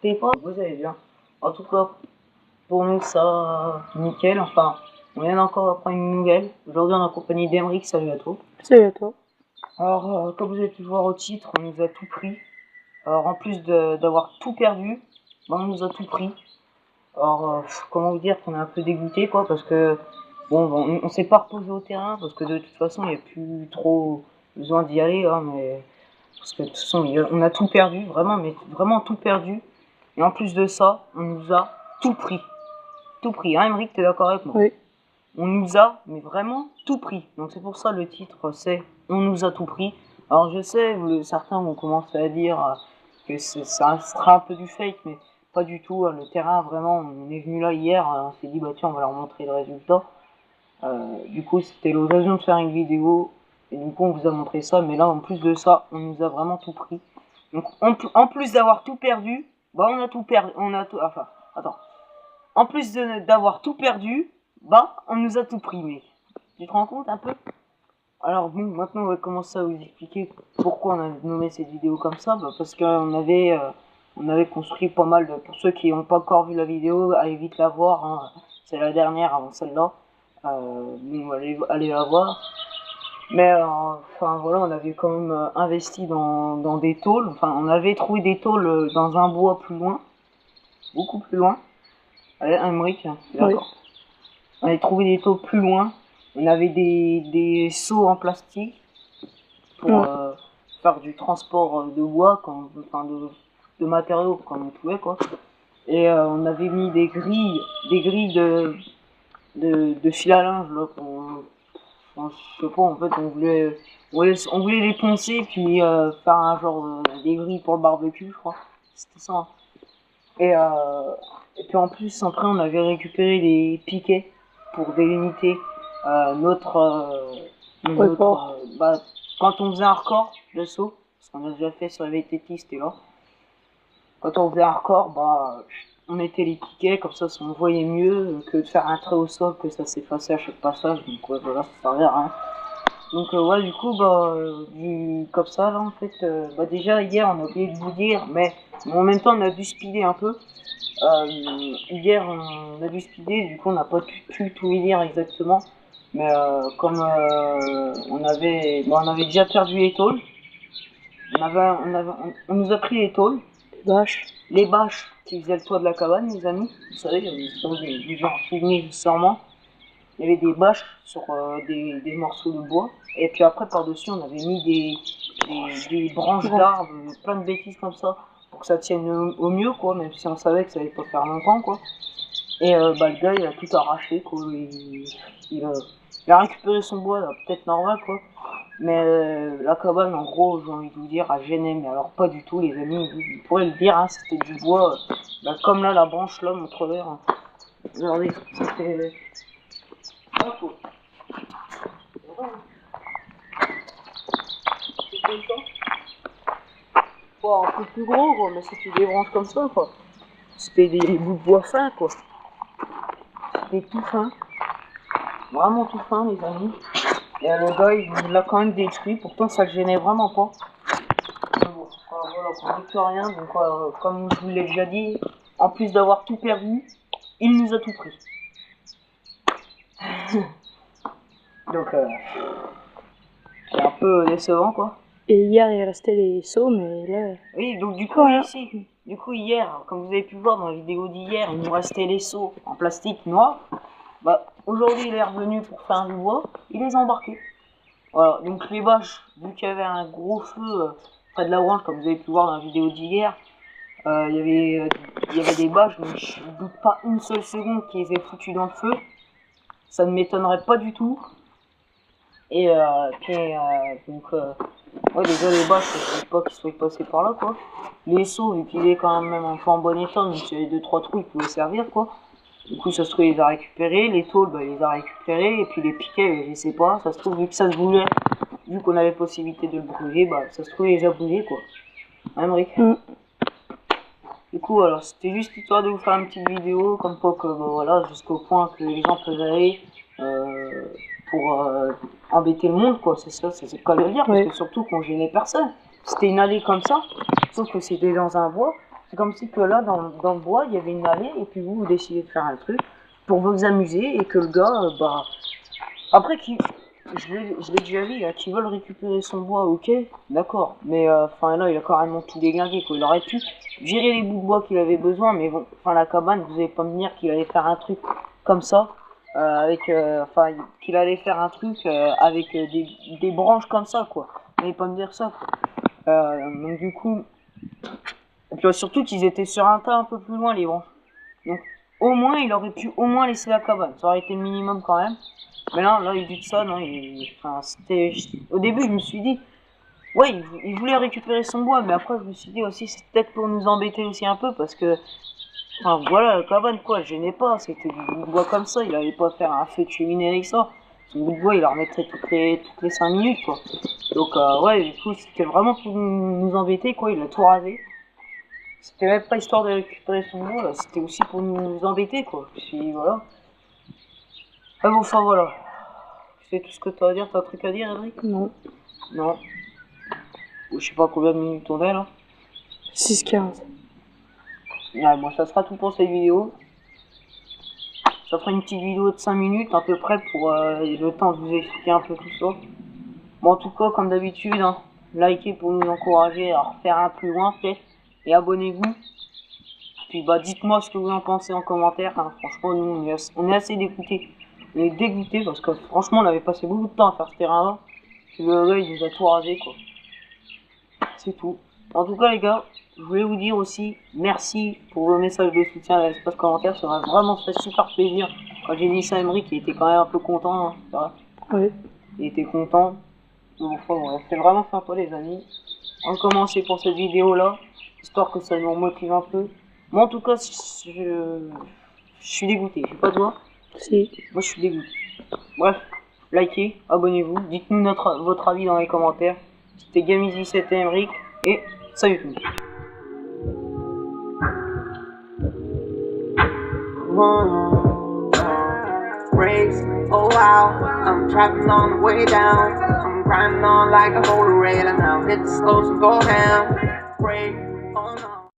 fait quoi? Vous allez bien. En tout cas, pour nous, ça va nickel. Enfin, on vient encore d'apprendre une nouvelle. Aujourd'hui, on est en compagnie d'Emeric. Salut à toi. Salut à toi. Alors, comme vous avez pu le voir au titre, on nous a tout pris. Alors, en plus d'avoir tout perdu, on nous a tout pris. Alors, comment vous dire qu'on est un peu dégoûté, quoi, parce que, bon, on s'est pas reposé au terrain, parce que de toute façon, il n'y a plus trop besoin d'y aller, hein, mais, parce que de toute façon, on a tout perdu, vraiment, mais vraiment tout perdu. Et en plus de ça, on nous a tout pris. Tout pris, hein, Emeric, t'es d'accord avec moi? Oui. On nous a, mais vraiment, tout pris. Donc c'est pour ça le titre, c'est « On nous a tout pris ». Alors je sais, certains vont commencer à dire que ça sera un peu du fake, mais pas du tout. Le terrain, vraiment, on est venu là hier, on s'est dit « Bah tiens, on va leur montrer le résultat ». Du coup, c'était l'occasion de faire une vidéo, et du coup, on vous a montré ça. Mais là, en plus de ça, on nous a vraiment tout pris. Donc en plus d'avoir tout perdu, bah on a tout perdu, enfin, attends. En plus d'avoir tout perdu, bah on nous a tout pris, mec. Tu te rends compte un peu? Alors bon, maintenant on va commencer à vous expliquer pourquoi on a nommé cette vidéo comme ça. Bah, parce qu'on avait construit pas mal de... Pour ceux qui n'ont pas encore vu la vidéo, allez vite la voir, hein. C'est la dernière avant celle-là. Bon, allez la voir. Mais enfin voilà, on avait quand même investi dans des tôles. Enfin, on avait trouvé des tôles dans un bois plus loin, beaucoup plus loin. Allez, Emeric, d'accord. Oui. On avait trouvé des tôles plus loin. On avait des seaux en plastique pour faire du transport de bois, enfin de matériaux comme on pouvait, quoi. Et on avait mis des grilles de fil à linge là. Je sais pas, en fait, on voulait les poncer puis faire un genre des grilles pour le barbecue, je crois. C'était ça. Et puis en plus, après, on avait récupéré des piquets pour délimiter bah, quand on faisait un record de saut, parce qu'on a déjà fait sur les VTT, c'était là. Quand on faisait un record, bah, on mettait les piquets, comme ça on voyait mieux que de faire un trait au sol, que ça s'effaçait à chaque passage. Donc ouais, voilà, ça servait à rien. Donc ouais, du coup, bah, comme ça, là, en fait, bah déjà, hier, on a oublié de vous dire, mais en même temps, on a dû speeder un peu. Hier, on a dû speeder, du coup, on n'a pas pu tout lire exactement. Mais comme on avait déjà perdu les tôles, on nous a pris les tôles, les bâches qui faisaient le toit de la cabane, les amis. Vous savez, vous en souvenez sûrement. Il y avait des bâches sur des morceaux de bois. Et puis après, par-dessus, on avait mis des branches d'arbres, plein de bêtises comme ça, pour que ça tienne au mieux, quoi, même si on savait que ça allait pas faire longtemps, quoi. Et bah, le gars, il a tout arraché, quoi. Il a récupéré son bois, là, peut-être normal, quoi. Mais la cabane, en gros, j'ai envie de vous dire, a gêné. Mais alors, pas du tout, les amis. Vous pourrez le dire, hein, c'était du bois. Bah, comme là, la branche, là, montre-leur. Hein. Regardez, c'était... Ah, cool. C'était ça. Bon, un peu plus gros, quoi, mais c'était des branches comme ça, quoi. C'était des bouts de bois fins, quoi. C'était tout fin. Vraiment tout fin, les amis. Et le gars, il l'a quand même détruit. Pourtant, ça le gênait vraiment pas. Mais bon, voilà, on dit plus rien. Donc, comme je vous l'ai déjà dit, en plus d'avoir tout perdu, il nous a tout pris. Donc, c'est un peu décevant, quoi. Et hier, il restait les seaux, mais là... Oui, donc du coup, voilà. Ici, du coup, hier, comme vous avez pu voir dans la vidéo d'hier, il nous restait les seaux en plastique noir. Bah, aujourd'hui, il est revenu pour faire du bois, il les a embarqués. Voilà, donc les bâches, vu qu'il y avait un gros feu près de la branche, comme vous avez pu voir dans la vidéo d'hier, il y avait des bâches, mais je ne doute pas une seule seconde qu'ils aient foutu dans le feu. Ça ne m'étonnerait pas du tout. Et donc, ouais, déjà les bâches, je ne doute pas qu'ils soient passés par là, quoi. Les seaux, vu qu'il est quand même un peu en bon état, donc s'il y avait 2-3 trous, ils pouvaient servir, quoi. Du coup, ça se trouve, il les a récupérés. Les tôles, bah, il les a récupérés. Et puis les piquets, je sais pas. Ça se trouve, vu que ça se voulait, vu qu'on avait possibilité de le brûler, bah, ça se trouve, il les a brûlés, quoi. Hein, Emeric? Du coup, alors, c'était juste histoire de vous faire une petite vidéo, comme quoi que, bah, voilà, jusqu'au point que les gens peuvent aller pour embêter le monde, quoi. C'est ça, c'est pas le dire, parce que surtout qu'on gênait personne. C'était une allée comme ça, sauf que c'était dans un bois. C'est comme si que là, dans le bois, il y avait une allée, et puis vous décidez de faire un truc pour vous amuser, et que le gars, bah... Après, je l'ai déjà vu, hein, qui veulent récupérer son bois, ok, d'accord. Mais, enfin, là, il a carrément tout déglingué, quoi. Il aurait pu virer les bouts de bois qu'il avait besoin, mais bon, enfin, la cabane, vous allez pas me dire qu'il allait faire un truc comme ça, enfin, qu'il allait faire un truc avec des branches comme ça, quoi. Vous allez pas me dire ça, quoi. Donc, du coup... Et puis surtout qu'ils étaient sur un tas un peu plus loin, les branches. Donc, au moins, il aurait pu au moins laisser la cabane. Ça aurait été le minimum quand même. Mais là, il dit ça, non, enfin, c'était... Au début, je me suis dit, ouais, il voulait récupérer son bois, mais après, je me suis dit aussi, c'est peut-être pour nous embêter aussi un peu, parce que, enfin, voilà, la cabane, quoi, je gênais pas, c'était du bout de bois comme ça, il allait pas faire un feu de cheminée avec ça. Son bout de bois, il en remettrait toutes les 5 minutes, quoi. Donc, ouais, du coup, c'était vraiment pour nous embêter, quoi, il a tout rasé. C'était même pas histoire de récupérer son bois, là, c'était aussi pour nous embêter, quoi. Puis, voilà. Ah bon, enfin, voilà. C'est tout ce que t'as à dire, t'as un truc à dire, Henrik? Non. Non. Je sais pas combien de minutes on est là. 6-15. Ouais, bon, ça sera tout pour cette vidéo. Ça fera une petite vidéo de 5 minutes à peu près pour le temps de vous expliquer un peu tout ça. Bon, en tout cas, comme d'habitude, hein, likez pour nous encourager à refaire un plus loin peut-être. Et abonnez-vous. Puis bah dites-moi ce que vous en pensez en commentaire. Hein. Franchement, nous on est assez dégoûtés. On est dégoûtés parce que franchement on avait passé beaucoup de temps à faire ce terrain-là. Puis le gars il nous a tout rasé quoi. C'est tout. En tout cas les gars, je voulais vous dire aussi merci pour vos messages de soutien dans l'espace commentaire. Ça m'a vraiment fait super plaisir. Quand j'ai dit ça à Emery, il était quand même un peu content. Hein, c'est vrai. Oui. Il était content. Donc enfin, bon, c'est vraiment sympa les amis. On va commencer pour cette vidéo là. Histoire que ça nous motive un peu. Moi en tout cas, je suis dégoûté. Je sais pas toi. Si. Moi je suis dégoûté. Bref, likez, abonnez-vous, dites-nous votre avis dans les commentaires. C'était Gamizy, c'était Emric, et salut tout le monde. Race, oh wow, I'm trapping on the way down. I'm grinding on like a holy rail, and now hit the slows and go down. Break.